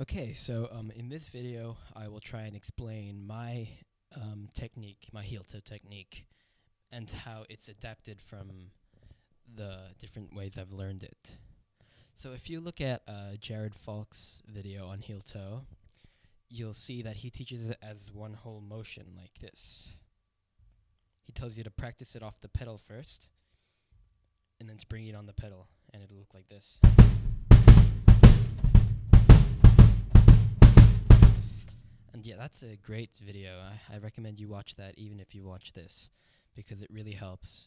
Okay, so in this video, I will try and explain my technique, my heel toe technique, and how it's adapted from the different ways I've learned it. So if you look at Jared Falk's video on heel toe, you'll see that he teaches it as one whole motion like this. He tells you to practice it off the pedal first, and then to bring it on the pedal, and it'll look like this. And yeah, that's a great video. I recommend you watch that even if you watch this, because it really helps.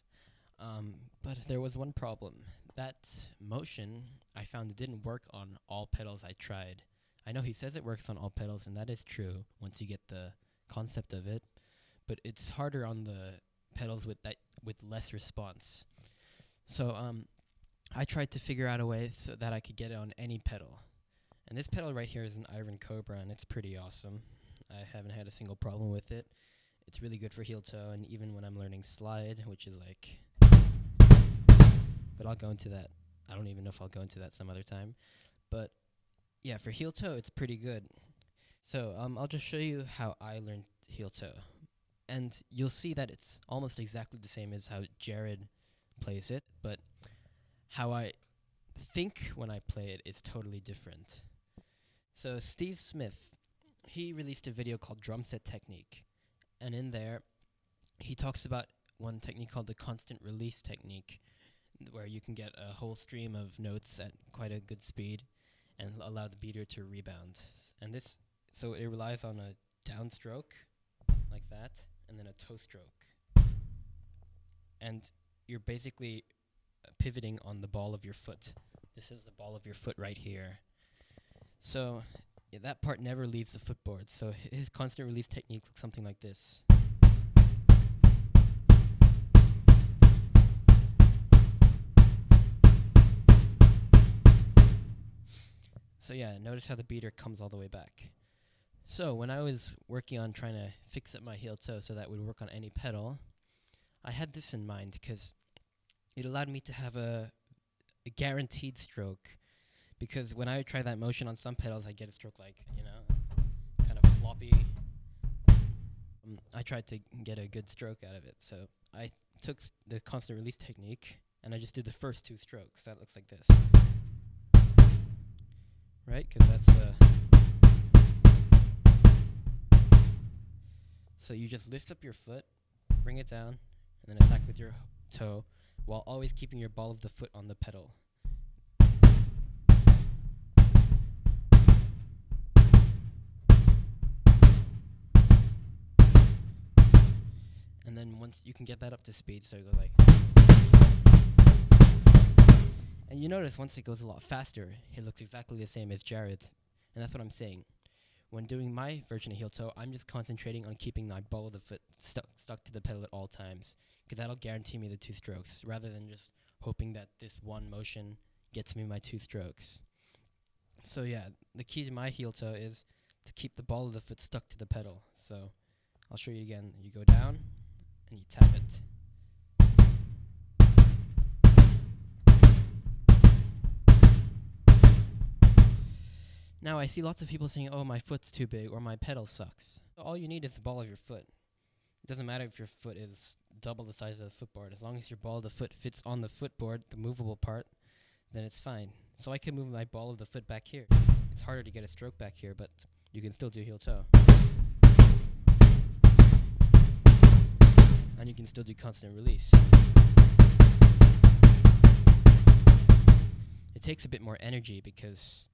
But there was one problem. That motion, I found it didn't work on all pedals I tried. I know he says it works on all pedals, and that is true once you get the concept of it, but it's harder on the pedals with less response. So I tried to figure out a way so that I could get it on any pedal. And this pedal right here is an Iron Cobra, and it's pretty awesome. I haven't had a single problem with it. It's really good for heel toe, and even when I'm learning slide, which is like... But I'll go into that. I don't even know if I'll go into that some other time. But yeah, for heel toe, it's pretty good. So I'll just show you how I learned heel toe. And you'll see that it's almost exactly the same as how Jared plays it, but how I think when I play it is totally different. So Steve Smith, he released a video called Drum Set Technique, and in there he talks about one technique called the constant release technique, where you can get a whole stream of notes at quite a good speed and allow the beater to rebound. And this, so it relies on a downstroke like that, and then a toe stroke. And you're basically pivoting on the ball of your foot. This is the ball of your foot right here. So yeah, that part never leaves the footboard. So his constant release technique looks something like this. So yeah, notice how the beater comes all the way back. So when I was working on trying to fix up my heel toe so that it would work on any pedal, I had this in mind because it allowed me to have a guaranteed stroke. Because when I would try that motion on some pedals, I get a stroke like, kind of floppy. I tried to get a good stroke out of it. So I took the constant release technique, and I just did the first two strokes. That looks like this. Right? Because that's... So you just lift up your foot, bring it down, and then attack with your toe, while always keeping your ball of the foot on the pedal. And then once you can get that up to speed, so you go like... And you notice once it goes a lot faster, it looks exactly the same as Jared's. And that's what I'm saying. When doing my version of heel toe, I'm just concentrating on keeping my ball of the foot stuck to the pedal at all times, because that'll guarantee me the two strokes, rather than just hoping that this one motion gets me my two strokes. So yeah, the key to my heel toe is to keep the ball of the foot stuck to the pedal. So I'll show you again. You go down, and you tap it. Now I see lots of people saying, oh, my foot's too big, or my pedal sucks. So all you need is the ball of your foot. It doesn't matter if your foot is double the size of the footboard. As long as your ball of the foot fits on the footboard, the movable part, then it's fine. So I can move my ball of the foot back here. It's harder to get a stroke back here, but you can still do heel toe. And you can still do constant release. It takes a bit more energy because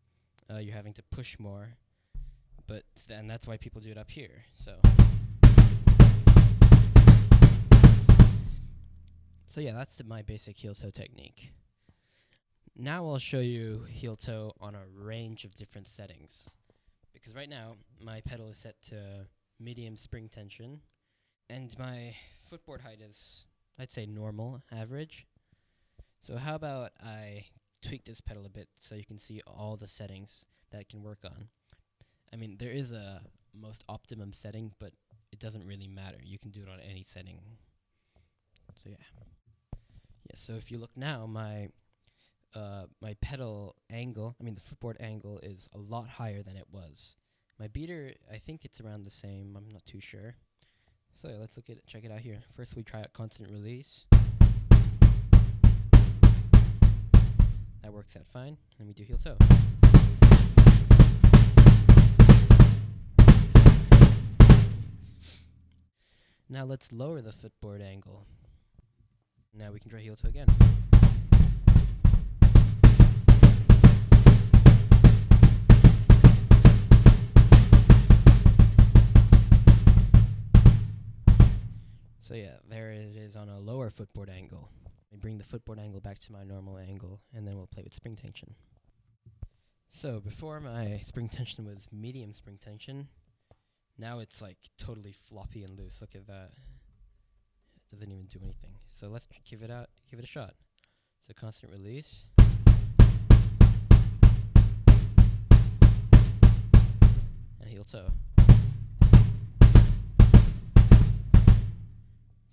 you're having to push more, but and that's why people do it up here. So yeah, that's my basic heel toe technique. Now I'll show you heel toe on a range of different settings, because right now my pedal is set to medium spring tension, and my footboard height is, I'd say, normal, average. So how about I tweak this pedal a bit so you can see all the settings that it can work on. I mean, there is a most optimum setting, but it doesn't really matter. You can do it on any setting. So yeah. Yeah, so if you look now, my my pedal angle, I mean the footboard angle, is a lot higher than it was. My beater, I think it's around the same. I'm not too sure. So yeah, let's check it out here. First we try out constant release. That works out fine. Then we do heel toe. Now let's lower the footboard angle. Now we can try heel toe again. So yeah, there it is on a lower footboard angle. I bring the footboard angle back to my normal angle, and then we'll play with spring tension. So before, my spring tension was medium spring tension. Now it's like totally floppy and loose. Look at that. It doesn't even do anything. So let's give it a shot. So constant release. And heel toe.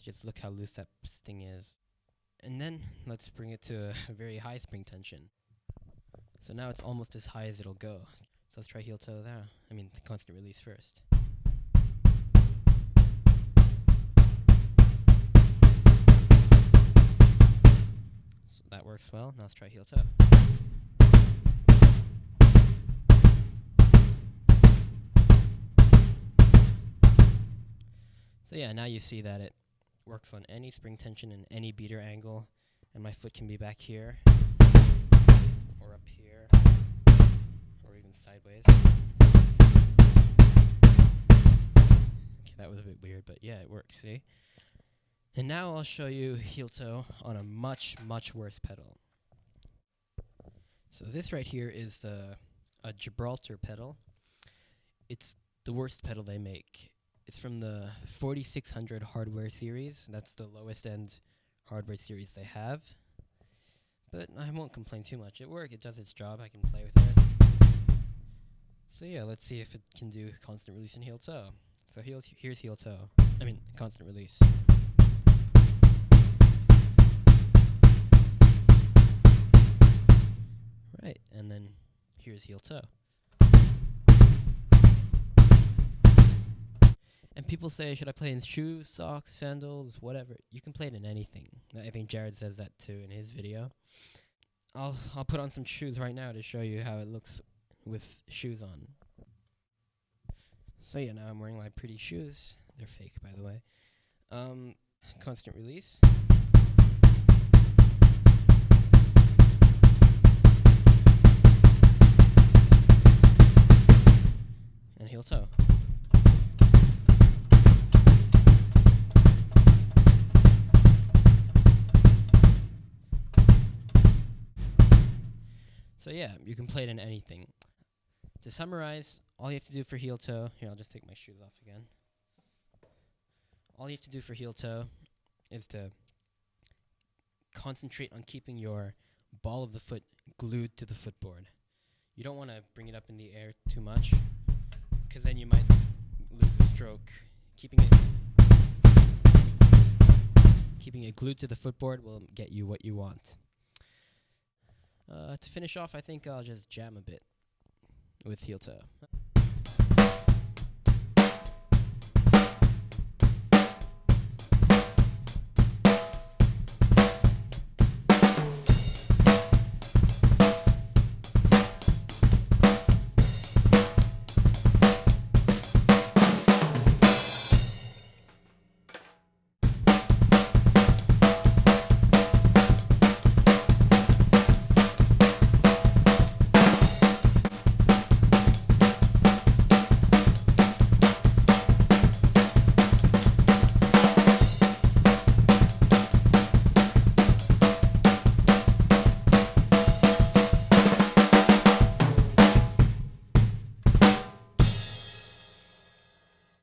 Just look how loose that thing is. And then let's bring it to a very high spring tension. So now it's almost as high as it'll go. So let's try heel toe there. I mean, constant release first. So that works well. Now let's try heel toe. So yeah, now you see that it works on any spring tension and any beater angle, and my foot can be back here, or up here, or even sideways. Okay, that was a bit weird, but yeah, it works, see? And now I'll show you heel toe on a much, much worse pedal. So this right here is a Gibraltar pedal. It's the worst pedal they make. It's from the 4600 hardware series. That's the lowest end hardware series they have. But I won't complain too much. It works. It does its job. I can play with it. So yeah, let's see if it can do constant release and heel toe. So here's heel toe. I mean, constant release. Right, and then here's heel toe. And people say, should I play in shoes, socks, sandals, whatever? You can play it in anything. I think Jared says that too in his video. I'll put on some shoes right now to show you how it looks with shoes on. So yeah, now I'm wearing my pretty shoes. They're fake, by the way. Constant release. And heel toe. So yeah, you can play it in anything. To summarize, all you have to do for heel toe, here I'll just take my shoes off again. All you have to do for heel toe is to concentrate on keeping your ball of the foot glued to the footboard. You don't want to bring it up in the air too much, because then you might lose the stroke. Keeping it glued to the footboard will get you what you want. To finish off, I think I'll just jam a bit with heel toe.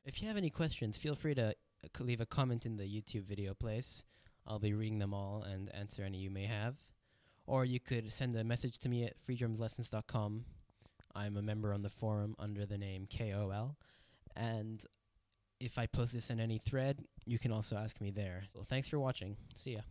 If you have any questions, feel free to leave a comment in the YouTube video place. I'll be reading them all and answer any you may have. Or you could send a message to me at freedrumslessons.com. I'm a member on the forum under the name KOL. And if I post this in any thread, you can also ask me there. So thanks for watching. See ya.